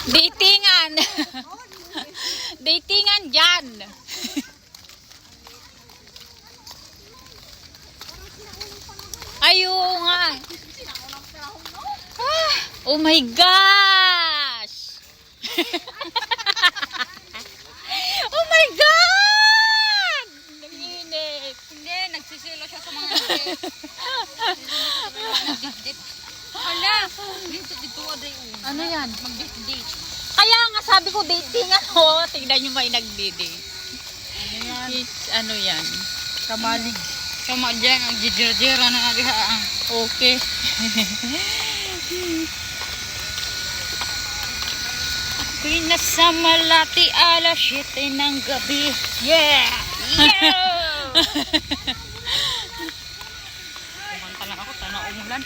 Datingan. Datingan dyan. Ayaw nga. Oh my gosh. Oh my God! Nanginit. Hindi, nagsisilo siya sa mga Hala, dito aday. Ano yan? Mag-date. Kaya nga sabi ko datingan. Oh, tingnan nyo may nagdidate. It's ano yan? Kamalig. Kama dyan, ang jijira na nagahaan. Okay. Ako'y nasa Malati alas 7 ng gabi. Yeah! Yeah! Kumanta lang ako, tanaw umulan.